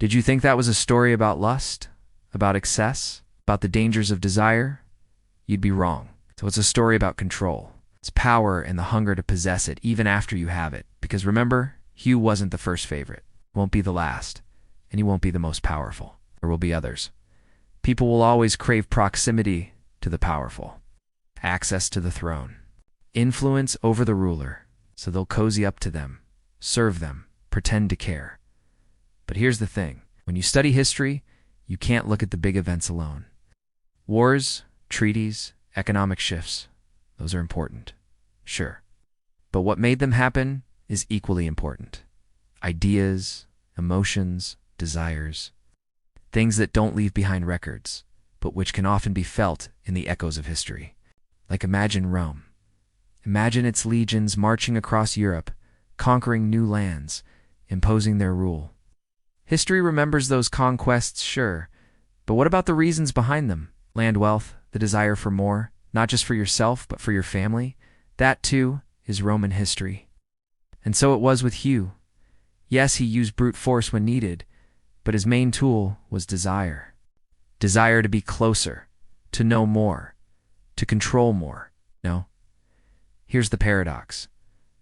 Did you think that was a story about lust, about excess, about the dangers of desire? You'd be wrong. So it's a story about control. It's power and the hunger to possess it even after you have it. Because remember, Hugh wasn't the first favorite, won't be the last, and he won't be the most powerful. There will be others. People will always crave proximity to the powerful, access to the throne, influence over the ruler, so they'll cozy up to them, serve them, pretend to care. But here's the thing. When you study history, you can't look at the big events alone. Wars, treaties, economic shifts, those are important, sure. But what made them happen is equally important. Ideas, emotions, desires, things that don't leave behind records, but which can often be felt in the echoes of history. Like imagine Rome. Imagine its legions marching across Europe, conquering new lands, imposing their rule. History remembers those conquests, sure, but what about the reasons behind them? Land wealth, the desire for more, not just for yourself, but for your family? That, too, is Roman history. And so it was with Hugh. Yes, he used brute force when needed, but his main tool was desire. Desire to be closer, to know more, to control more. No. Here's the paradox.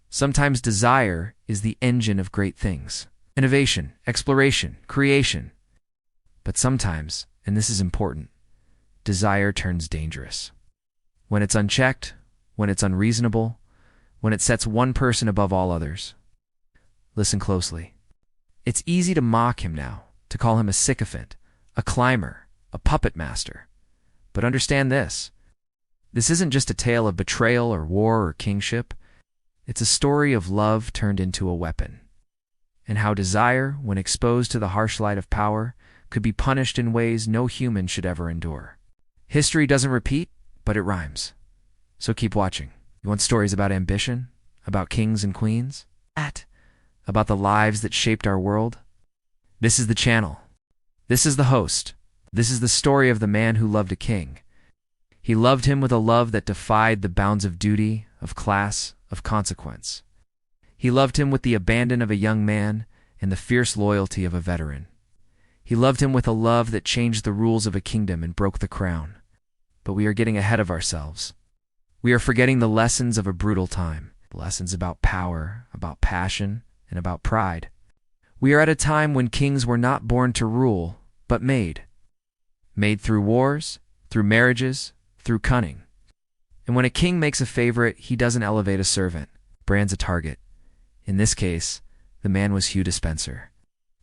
Sometimes desire is the engine of great things. Innovation, exploration, creation. But sometimes, and this is important, desire turns dangerous. When it's unchecked, when it's unreasonable, when it sets one person above all others. Listen closely. It's easy to mock him now, to call him a sycophant, a climber, a puppet master. But understand this. This isn't just a tale of betrayal or war or kingship. It's a story of love turned into a weapon. And how desire, when exposed to the harsh light of power, could be punished in ways no human should ever endure. History doesn't repeat, but it rhymes. So keep watching. You want stories about ambition? About kings and queens? About the lives that shaped our world? This is the channel. This is the host. This is the story of the man who loved a king. He loved him with a love that defied the bounds of duty, of class, of consequence. He loved him with the abandon of a young man and the fierce loyalty of a veteran. He loved him with a love that changed the rules of a kingdom and broke the crown. But we are getting ahead of ourselves. We are forgetting the lessons of a brutal time, lessons about power, about passion, and about pride. We are at a time when kings were not born to rule, but made. Made through wars, through marriages, through cunning. And when a king makes a favorite, he doesn't elevate a servant, brands a target. In this case, the man was Hugh Despenser.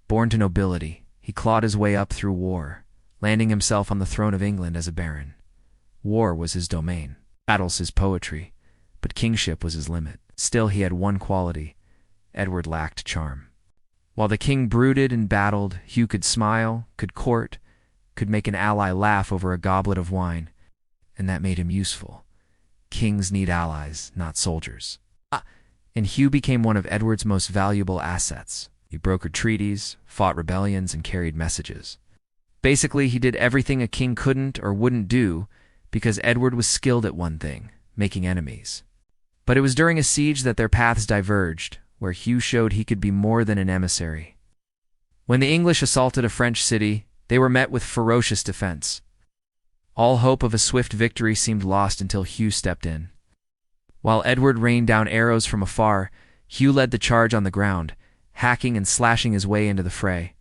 Born to nobility, he clawed his way up through war, landing himself on the throne of England as a baron. War was his domain, battles his poetry, but kingship was his limit. Still, he had one quality. Edward lacked charm. While the king brooded and battled, Hugh could smile, could court, could make an ally laugh over a goblet of wine, and that made him useful. Kings need allies, not soldiers. And Hugh became one of Edward's most valuable assets. He brokered treaties, fought rebellions, and carried messages. Basically, he did everything a king couldn't or wouldn't do because Edward was skilled at one thing, making enemies. But it was during a siege that their paths diverged, where Hugh showed he could be more than an emissary. When the English assaulted a French city, they were met with ferocious defense. All hope of a swift victory seemed lost until Hugh stepped in. While Edward rained down arrows from afar, Hugh led the charge on the ground, hacking and slashing his way into the fray.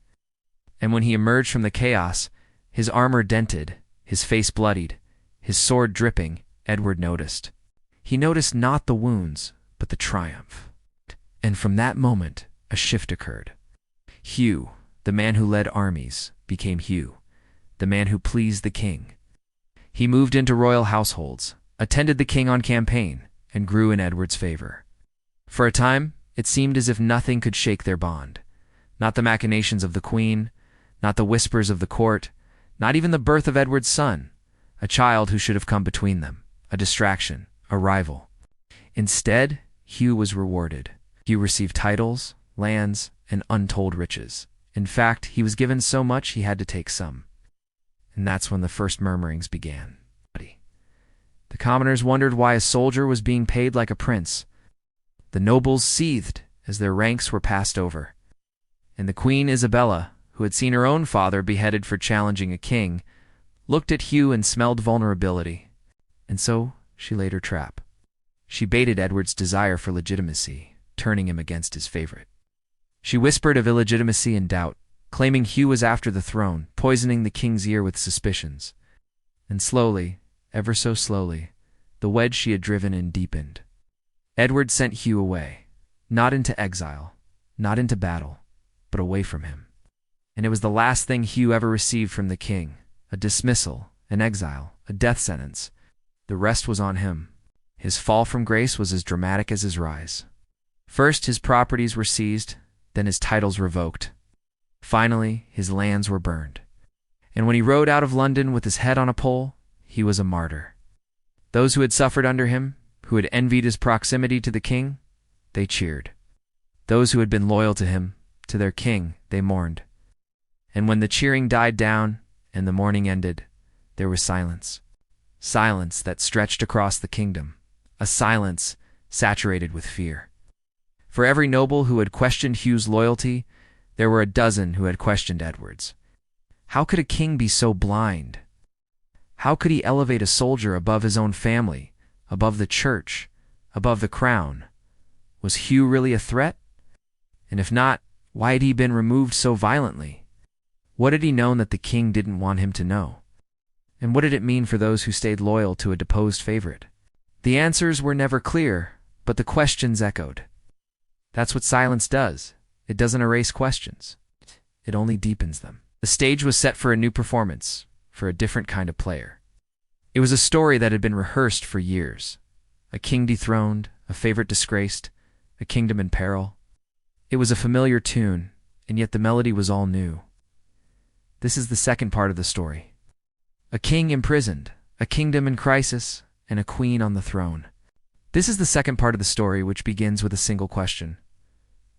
And when he emerged from the chaos, his armor dented, his face bloodied, his sword dripping, Edward noticed. He noticed not the wounds, but the triumph. And from that moment, a shift occurred. Hugh, the man who led armies, became Hugh, the man who pleased the king. He moved into royal households, attended the king on campaign, and grew in Edward's favor. For a time, it seemed as if nothing could shake their bond. Not the machinations of the queen, not the whispers of the court, not even the birth of Edward's son, a child who should have come between them, a distraction, a rival. Instead, Hugh was rewarded. Hugh received titles, lands, and untold riches. In fact, he was given so much he had to take some. And that's when the first murmurings began. The commoners wondered why a soldier was being paid like a prince. The nobles seethed as their ranks were passed over. And the Queen Isabella, who had seen her own father beheaded for challenging a king, looked at Hugh and smelled vulnerability, and so she laid her trap. She baited Edward's desire for legitimacy, turning him against his favorite. She whispered of illegitimacy and doubt, claiming Hugh was after the throne, poisoning the king's ear with suspicions. And slowly, ever so slowly, the wedge she had driven in deepened. Edward sent Hugh away, not into exile, not into battle, but away from him. And it was the last thing Hugh ever received from the king, a dismissal, an exile, a death sentence. The rest was on him. His fall from grace was as dramatic as his rise. First, his properties were seized, then his titles revoked. Finally, his lands were burned. And when he rode out of London with his head on a pole, he was a martyr. Those who had suffered under him, who had envied his proximity to the king, they cheered. Those who had been loyal to him, to their king, they mourned. And when the cheering died down and the mourning ended, there was silence. Silence that stretched across the kingdom, a silence saturated with fear. For every noble who had questioned Hugh's loyalty, there were a dozen who had questioned Edward's. How could a king be so blind? How could he elevate a soldier above his own family, above the church, above the crown? Was Hugh really a threat? And if not, why had he been removed so violently? What had he known that the king didn't want him to know? And what did it mean for those who stayed loyal to a deposed favorite? The answers were never clear, but the questions echoed. That's what silence does. It doesn't erase questions. It only deepens them. The stage was set for a new performance, for a different kind of player. It was a story that had been rehearsed for years. A king dethroned, a favorite disgraced, a kingdom in peril. It was a familiar tune, and yet the melody was all new. This is the second part of the story. A king imprisoned, a kingdom in crisis, and a queen on the throne. This is the second part of the story, which begins with a single question.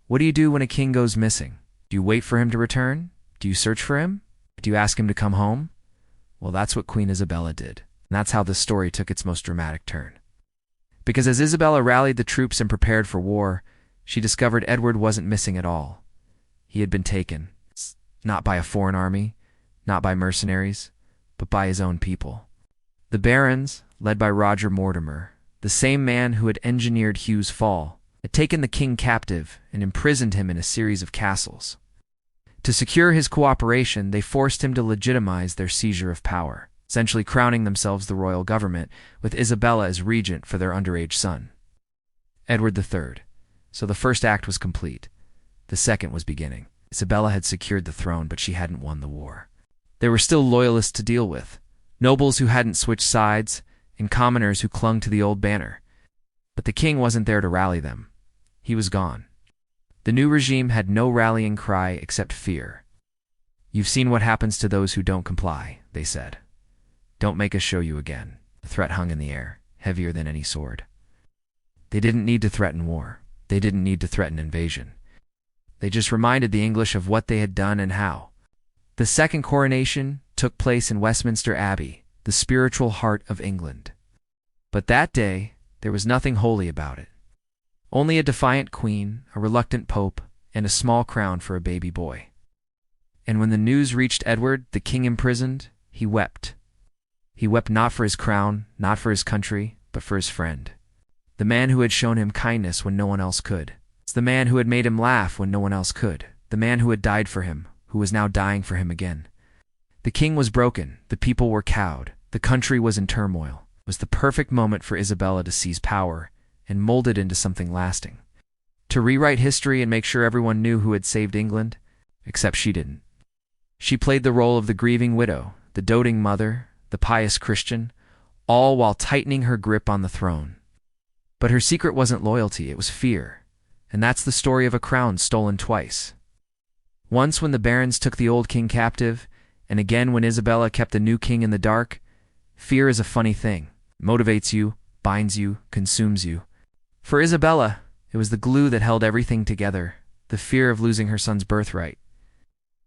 What do you do when a king goes missing? Do you wait for him to return? Do you search for him? Do you ask him to come home? Well, that's what Queen Isabella did, and that's how this story took its most dramatic turn. Because as Isabella rallied the troops and prepared for war, she discovered Edward wasn't missing at all. He had been taken, not by a foreign army, not by mercenaries, but by his own people. The barons, led by Roger Mortimer, the same man who had engineered Hugh's fall, had taken the king captive and imprisoned him in a series of castles. To secure his cooperation, they forced him to legitimize their seizure of power, essentially crowning themselves the royal government, with Isabella as regent for their underage son, Edward III. So the first act was complete. The second was beginning. Isabella had secured the throne, but she hadn't won the war. There were still loyalists to deal with, nobles who hadn't switched sides, and commoners who clung to the old banner. But the king wasn't there to rally them. He was gone. The new regime had no rallying cry except fear. You've seen what happens to those who don't comply, they said. Don't make us show you again. The threat hung in the air, heavier than any sword. They didn't need to threaten war. They didn't need to threaten invasion. They just reminded the English of what they had done and how. The second coronation took place in Westminster Abbey, the spiritual heart of England. But that day, there was nothing holy about it. Only a defiant queen, a reluctant pope, and a small crown for a baby boy. And when the news reached Edward, the king imprisoned, he wept. He wept not for his crown, not for his country, but for his friend. The man who had shown him kindness when no one else could. It's the man who had made him laugh when no one else could. The man who had died for him, who was now dying for him again. The king was broken, the people were cowed, the country was in turmoil. It was the perfect moment for Isabella to seize power and mold it into something lasting. To rewrite history and make sure everyone knew who had saved England, except she didn't. She played the role of the grieving widow, the doting mother, the pious Christian, all while tightening her grip on the throne. But her secret wasn't loyalty, it was fear. And that's the story of a crown stolen twice. Once when the barons took the old king captive, and again when Isabella kept the new king in the dark. Fear is a funny thing. It motivates you, binds you, consumes you. For Isabella, it was the glue that held everything together, the fear of losing her son's birthright,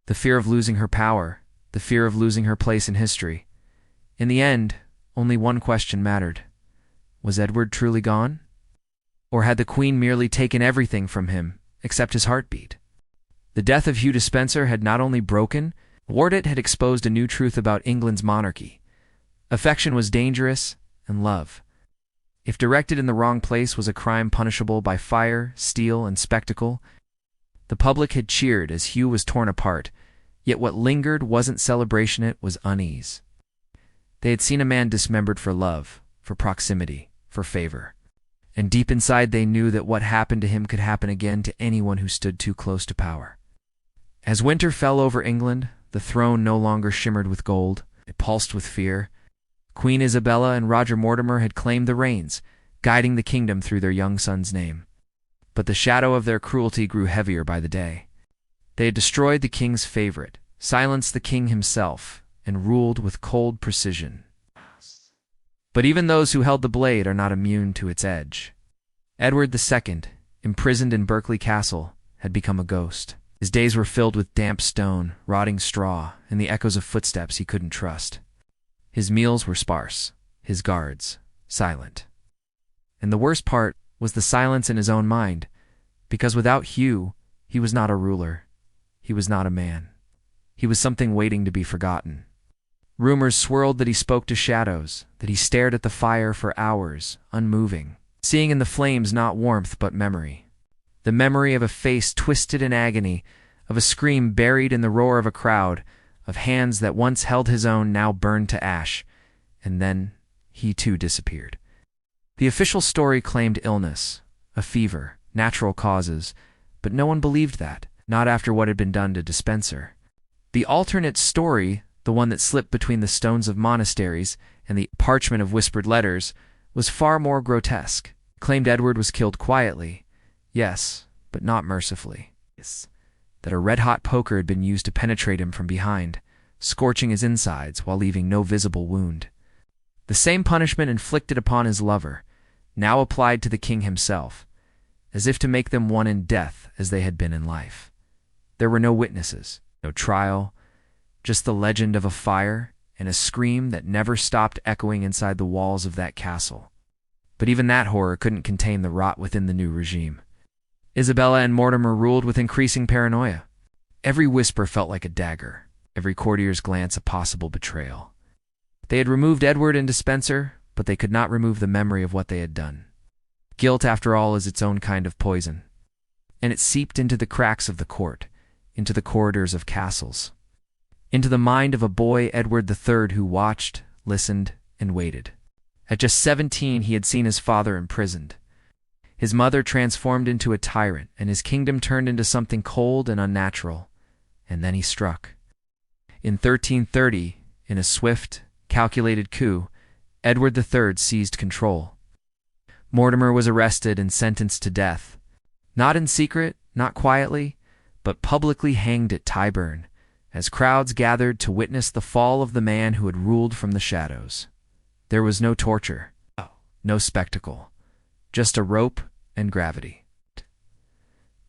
the fear of losing her power, the fear of losing her place in history. In the end, only one question mattered. Was Edward truly gone? Or had the queen merely taken everything from him, except his heartbeat? The death of Hugh Despenser had not only broken, it had exposed a new truth about England's monarchy. Affection was dangerous, and love, if directed in the wrong place, was a crime punishable by fire, steel, and spectacle. The public had cheered as Hugh was torn apart, yet what lingered wasn't celebration, it was unease. They had seen a man dismembered for love, for proximity, for favor. And deep inside they knew that what happened to him could happen again to anyone who stood too close to power. As winter fell over England, the throne no longer shimmered with gold. It pulsed with fear. Queen Isabella and Roger Mortimer had claimed the reins, guiding the kingdom through their young son's name. But the shadow of their cruelty grew heavier by the day. They had destroyed the king's favorite, silenced the king himself, and ruled with cold precision. But even those who held the blade are not immune to its edge. Edward II, imprisoned in Berkeley Castle, had become a ghost. His days were filled with damp stone, rotting straw, and the echoes of footsteps he couldn't trust. His meals were sparse, his guards silent. And the worst part was the silence in his own mind, because without Hugh, he was not a ruler. He was not a man. He was something waiting to be forgotten. Rumors swirled that he spoke to shadows, that he stared at the fire for hours, unmoving, seeing in the flames not warmth but memory. The memory of a face twisted in agony, of a scream buried in the roar of a crowd, of hands that once held his own now burned to ash, and then he too disappeared. The official story claimed illness, a fever, natural causes, but no one believed that, not after what had been done to Despenser. The alternate story, the one that slipped between the stones of monasteries and the parchment of whispered letters, was far more grotesque. It claimed Edward was killed quietly, yes, but not mercifully. That a red-hot poker had been used to penetrate him from behind, scorching his insides while leaving no visible wound. The same punishment inflicted upon his lover, now applied to the king himself, as if to make them one in death as they had been in life. There were no witnesses, no trial, just the legend of a fire and a scream that never stopped echoing inside the walls of that castle. But even that horror couldn't contain the rot within the new regime. Isabella and Mortimer ruled with increasing paranoia. Every whisper felt like a dagger, every courtier's glance a possible betrayal. They had removed Edward and Despenser, but they could not remove the memory of what they had done. Guilt, after all, is its own kind of poison, and it seeped into the cracks of the court, into the corridors of castles, into the mind of a boy, Edward III, who watched, listened, and waited. At just 17, he had seen his father imprisoned, his mother transformed into a tyrant, and his kingdom turned into something cold and unnatural. And then he struck. In 1330, in a swift, calculated coup, Edward III seized control. Mortimer was arrested and sentenced to death, not in secret, not quietly, but publicly hanged at Tyburn, as crowds gathered to witness the fall of the man who had ruled from the shadows. There was no torture, no spectacle, just a rope and gravity.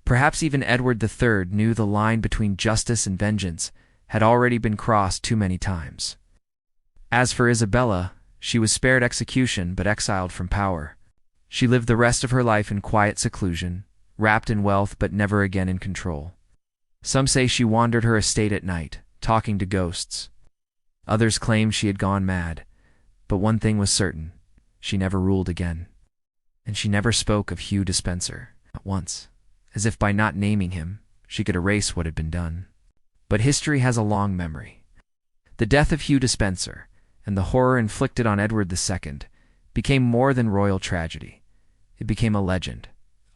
Perhaps even Edward III knew the line between justice and vengeance had already been crossed too many times. As for Isabella, she was spared execution but exiled from power. She lived the rest of her life in quiet seclusion, wrapped in wealth but never again in control. Some say she wandered her estate at night, talking to ghosts. Others claimed she had gone mad, but one thing was certain: she never ruled again. And she never spoke of Hugh Despenser, not once, as if by not naming him, she could erase what had been done. But history has a long memory. The death of Hugh Despenser, and the horror inflicted on Edward II, became more than royal tragedy. It became a legend,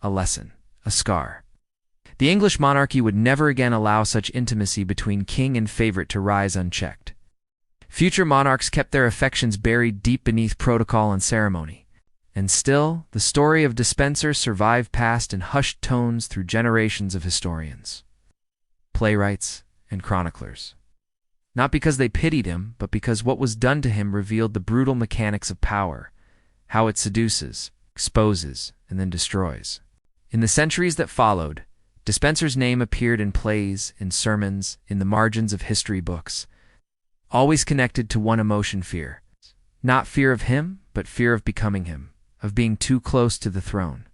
a lesson, a scar. The English monarchy would never again allow such intimacy between king and favorite to rise unchecked. Future monarchs kept their affections buried deep beneath protocol and ceremony. And still, the story of Despenser survived past in hushed tones through generations of historians, playwrights, and chroniclers. Not because they pitied him, but because what was done to him revealed the brutal mechanics of power, how it seduces, exposes, and then destroys. In the centuries that followed, Despenser's name appeared in plays, in sermons, in the margins of history books, always connected to one emotion: fear. Not fear of him, but fear of becoming him, of being too close to the throne,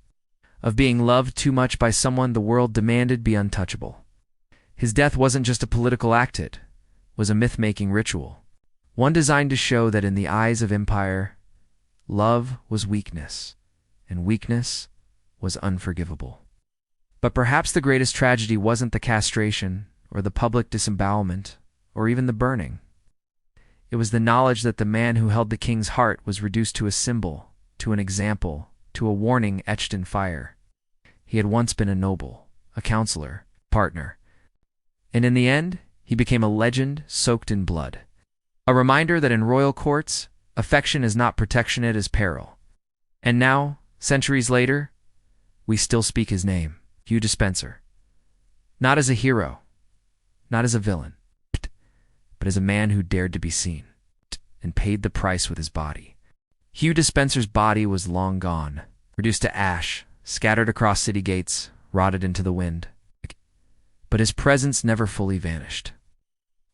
of being loved too much by someone the world demanded be untouchable. His death wasn't just a political act, it was a myth-making ritual. One designed to show that in the eyes of empire, love was weakness, and weakness was unforgivable. But perhaps the greatest tragedy wasn't the castration, or the public disembowelment, or even the burning. It was the knowledge that the man who held the king's heart was reduced to a symbol, to an example, to a warning etched in fire. He had once been a noble, a counselor, partner. And in the end, he became a legend soaked in blood. A reminder that in royal courts, affection is not protection, it is peril. And now, centuries later, we still speak his name, Hugh Despenser. Not as a hero, not as a villain, but as a man who dared to be seen, and paid the price with his body. Hugh Despenser's body was long gone, reduced to ash, scattered across city gates, rotted into the wind. But his presence never fully vanished.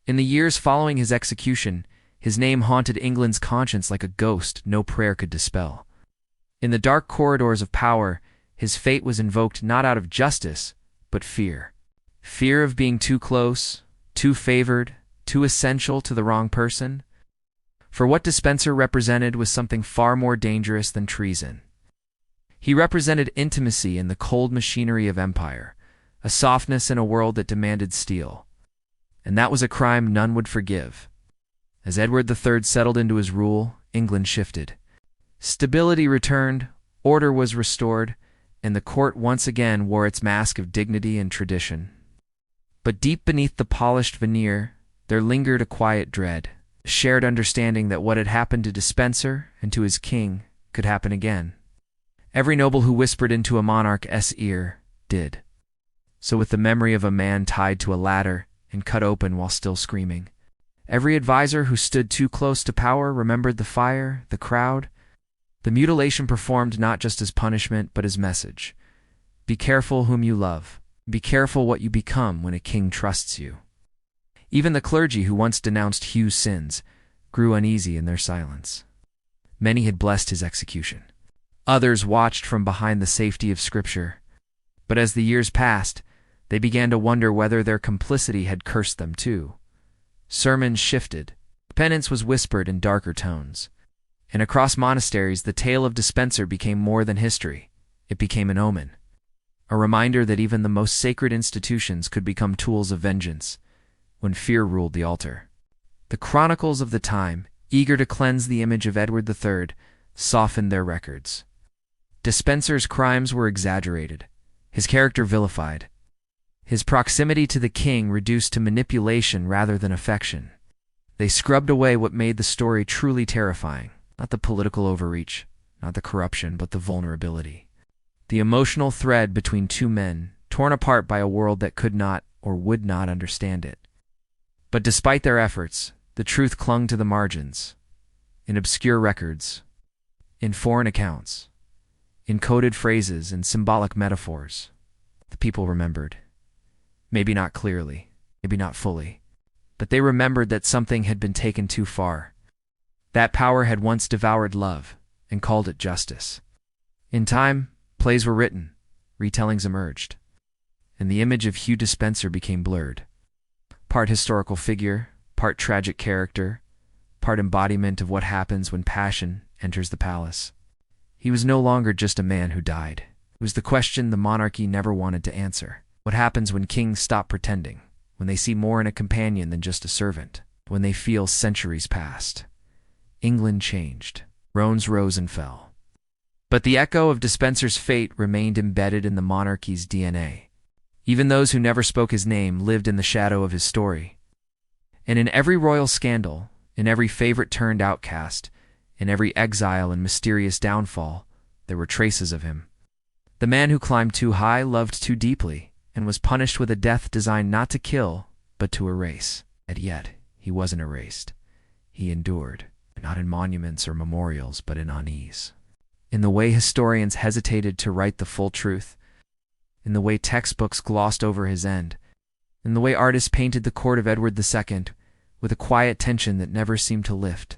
In the years following his execution, his name haunted England's conscience like a ghost no prayer could dispel. In the dark corridors of power, his fate was invoked not out of justice, but fear. Fear of being too close, too favored, too essential to the wrong person. For what Despenser represented was something far more dangerous than treason. He represented intimacy in the cold machinery of empire, a softness in a world that demanded steel. And that was a crime none would forgive. As Edward III settled into his rule, England shifted. Stability returned, order was restored, and the court once again wore its mask of dignity and tradition. But deep beneath the polished veneer, there lingered a quiet dread, a shared understanding that what had happened to Despenser and to his king could happen again. Every noble who whispered into a monarch's ear did. So with the memory of a man tied to a ladder and cut open while still screaming, every advisor who stood too close to power remembered the fire, the crowd, the mutilation performed not just as punishment but as message. Be careful whom you love. Be careful what you become when a king trusts you. Even the clergy who once denounced Hugh's sins grew uneasy in their silence. Many had blessed his execution. Others watched from behind the safety of Scripture. But as the years passed, they began to wonder whether their complicity had cursed them too. Sermons shifted. Penance was whispered in darker tones. And across monasteries, the tale of Despenser became more than history. It became an omen. A reminder that even the most sacred institutions could become tools of vengeance when fear ruled the altar. The chronicles of the time, eager to cleanse the image of Edward III, softened their records. Despenser's crimes were exaggerated, his character vilified, his proximity to the king reduced to manipulation rather than affection. They scrubbed away what made the story truly terrifying, not the political overreach, not the corruption, but the vulnerability. The emotional thread between two men, torn apart by a world that could not or would not understand it. But despite their efforts, the truth clung to the margins, in obscure records, in foreign accounts, in coded phrases and symbolic metaphors. The people remembered. Maybe not clearly, maybe not fully, but they remembered that something had been taken too far. That power had once devoured love and called it justice. In time, plays were written, retellings emerged, and the image of Hugh Despenser became blurred. Part historical figure, part tragic character, part embodiment of what happens when passion enters the palace. He was no longer just a man who died. It was the question the monarchy never wanted to answer. What happens when kings stop pretending, when they see more in a companion than just a servant, when they feel centuries passed? England changed. Thrones rose and fell. But the echo of Despenser's fate remained embedded in the monarchy's DNA. Even those who never spoke his name lived in the shadow of his story. And in every royal scandal, in every favorite turned outcast, in every exile and mysterious downfall, there were traces of him. The man who climbed too high loved too deeply, and was punished with a death designed not to kill, but to erase. And yet, he wasn't erased. He endured, not in monuments or memorials, but in unease. In the way historians hesitated to write the full truth, in the way textbooks glossed over his end, in the way artists painted the court of Edward II with a quiet tension that never seemed to lift.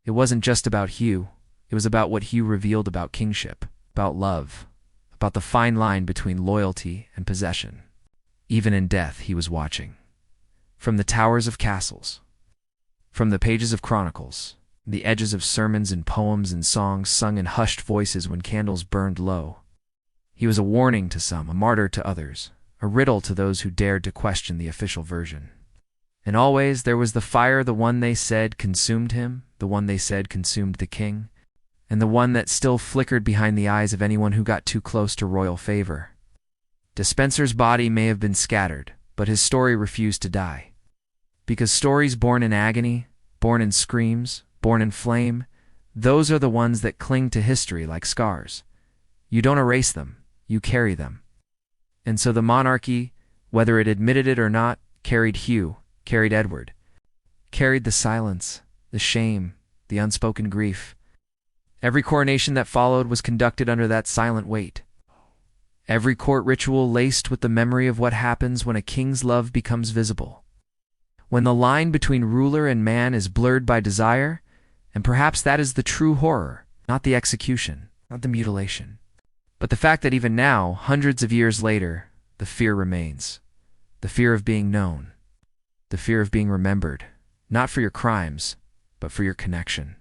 It wasn't just about Hugh, it was about what Hugh revealed about kingship, about love, about the fine line between loyalty and possession. Even in death, he was watching. From the towers of castles, from the pages of chronicles, the edges of sermons and poems and songs sung in hushed voices when candles burned low. He was a warning to some, a martyr to others, a riddle to those who dared to question the official version. And always there was the fire, the one they said consumed him, the one they said consumed the king, and the one that still flickered behind the eyes of anyone who got too close to royal favor. Despenser's body may have been scattered, but his story refused to die. Because stories born in agony, born in screams, born in flame, those are the ones that cling to history like scars. You don't erase them, you carry them. And so the monarchy, whether it admitted it or not, carried Hugh, carried Edward, carried the silence, the shame, the unspoken grief. Every coronation that followed was conducted under that silent weight. Every court ritual laced with the memory of what happens when a king's love becomes visible. When the line between ruler and man is blurred by desire, and perhaps that is the true horror, not the execution, not the mutilation. But the fact that even now, hundreds of years later, the fear remains. The fear of being known. The fear of being remembered, not for your crimes, but for your connection.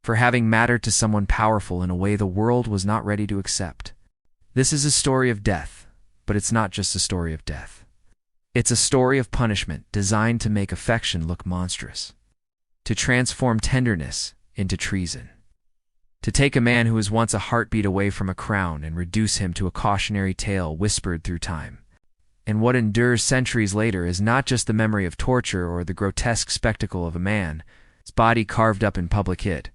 For having mattered to someone powerful in a way the world was not ready to accept. This is a story of death, but it's not just a story of death. It's a story of punishment designed to make affection look monstrous, to transform tenderness into treason, to take a man who was once a heartbeat away from a crown and reduce him to a cautionary tale whispered through time. And what endures centuries later is not just the memory of torture or the grotesque spectacle of a man, his body carved up in public hid.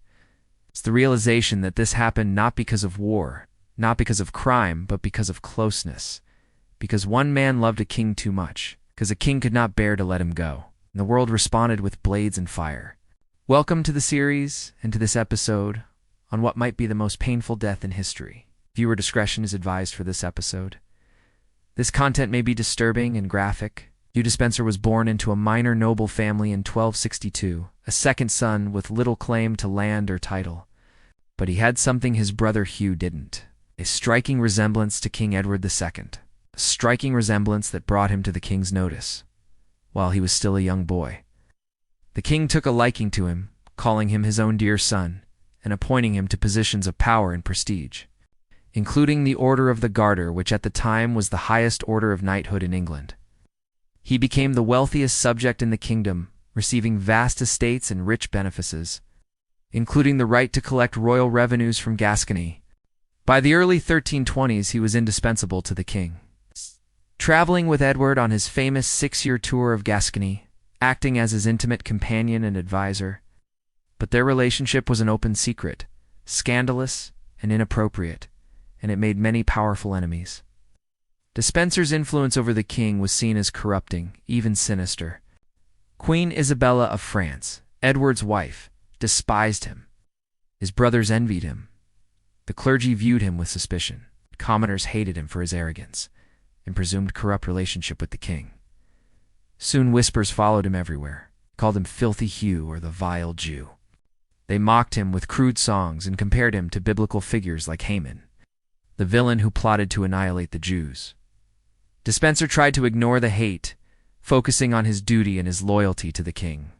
It's the realization that this happened not because of war, not because of crime, but because of closeness. Because one man loved a king too much, because a king could not bear to let him go, and the world responded with blades and fire. Welcome to the series, and to this episode, on what might be the most painful death in history. Viewer discretion is advised for this episode. This content may be disturbing and graphic. Hugh Despenser was born into a minor noble family in 1262, a second son with little claim to land or title. But he had something his brother Hugh didn't. A striking resemblance to King Edward II. A striking resemblance that brought him to the king's notice, while he was still a young boy. The king took a liking to him, calling him his own dear son, and appointing him to positions of power and prestige, including the Order of the Garter, which at the time was the highest order of knighthood in England. He became the wealthiest subject in the kingdom, receiving vast estates and rich benefices, including the right to collect royal revenues from Gascony. By the early 1320s, he was indispensable to the king, traveling with Edward on his famous 6-year tour of Gascony, acting as his intimate companion and advisor. But their relationship was an open secret, scandalous and inappropriate, and it made many powerful enemies. Despenser's influence over the king was seen as corrupting, even sinister. Queen Isabella of France, Edward's wife, despised him. His brothers envied him. The clergy viewed him with suspicion. Commoners hated him for his arrogance and presumed corrupt relationship with the king. Soon whispers followed him everywhere, called him Filthy Hugh or the Vile Jew. They mocked him with crude songs and compared him to biblical figures like Haman, the villain who plotted to annihilate the Jews. Despenser tried to ignore the hate, focusing on his duty and his loyalty to the king.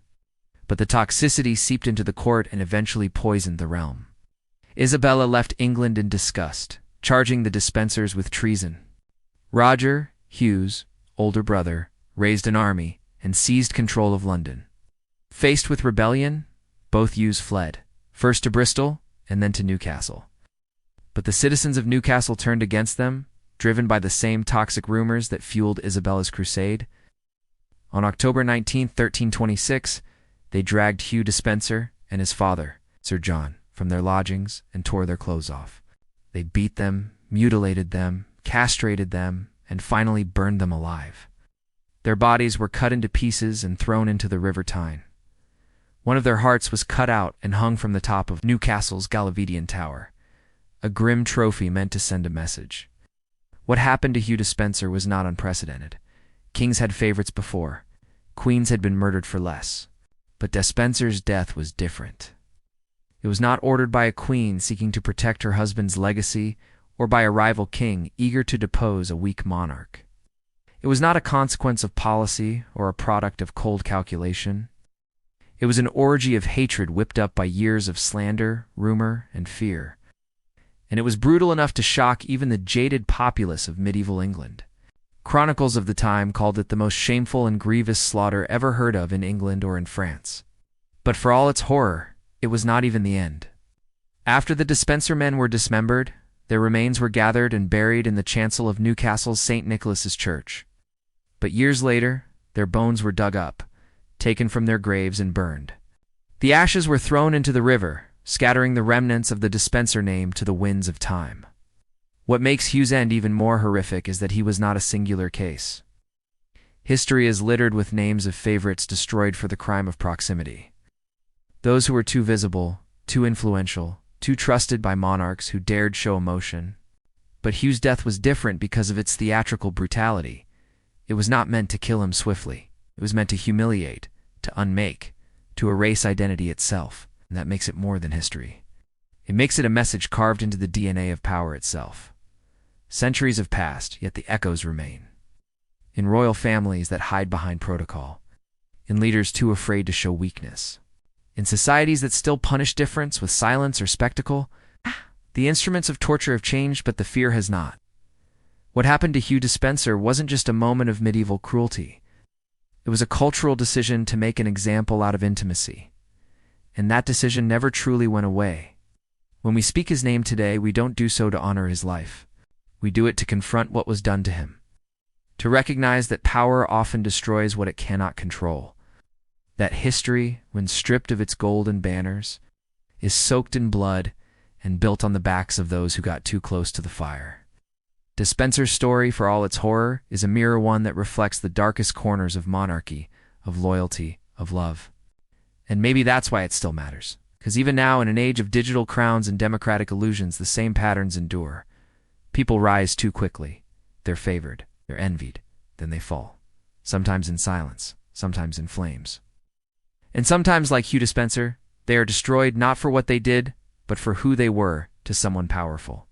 But the toxicity seeped into the court and eventually poisoned the realm. Isabella left England in disgust, charging the Despensers with treason. Roger, Hugh's older brother, raised an army and seized control of London. Faced with rebellion, both Hughs fled, first to Bristol and then to Newcastle. But the citizens of Newcastle turned against them, driven by the same toxic rumors that fueled Isabella's crusade. On October 19, 1326, they dragged Hugh Despenser and his father, Sir John, from their lodgings and tore their clothes off. They beat them, mutilated them, castrated them, and finally burned them alive. Their bodies were cut into pieces and thrown into the River Tyne. One of their hearts was cut out and hung from the top of Newcastle's Galliveedian Tower, a grim trophy meant to send a message. What happened to Hugh Despenser was not unprecedented. Kings had favorites before. Queens had been murdered for less. But Despenser's death was different. It was not ordered by a queen seeking to protect her husband's legacy or by a rival king eager to depose a weak monarch. It was not a consequence of policy or a product of cold calculation. It was an orgy of hatred whipped up by years of slander, rumor, and fear. And it was brutal enough to shock even the jaded populace of medieval England. Chronicles of the time called it the most shameful and grievous slaughter ever heard of in England or in France. But for all its horror, it was not even the end. After the Despenser men were dismembered, their remains were gathered and buried in the chancel of Newcastle's St. Nicholas's Church. But years later, their bones were dug up, taken from their graves and burned. The ashes were thrown into the river, scattering the remnants of the Despenser name to the winds of time. What makes Hugh's end even more horrific is that he was not a singular case. History is littered with names of favorites destroyed for the crime of proximity. Those who were too visible, too influential, too trusted by monarchs who dared show emotion. But Hugh's death was different because of its theatrical brutality. It was not meant to kill him swiftly. It was meant to humiliate, to unmake, to erase identity itself. And that makes it more than history. It makes it a message carved into the DNA of power itself. Centuries have passed, yet the echoes remain. In royal families that hide behind protocol. In leaders too afraid to show weakness. In societies that still punish difference with silence or spectacle. The instruments of torture have changed, but the fear has not. What happened to Hugh Despenser wasn't just a moment of medieval cruelty. It was a cultural decision to make an example out of intimacy. And that decision never truly went away. When we speak his name today, we don't do so to honor his life. We do it to confront what was done to him. To recognize that power often destroys what it cannot control. That history, when stripped of its golden banners, is soaked in blood and built on the backs of those who got too close to the fire. Despenser's story, for all its horror, is a mirror one that reflects the darkest corners of monarchy, of loyalty, of love. And maybe that's why it still matters. Because even now, in an age of digital crowns and democratic illusions, the same patterns endure. People rise too quickly. They're favored, they're envied, then they fall. Sometimes in silence, sometimes in flames. And sometimes, like Hugh Despenser, they are destroyed not for what they did, but for who they were to someone powerful.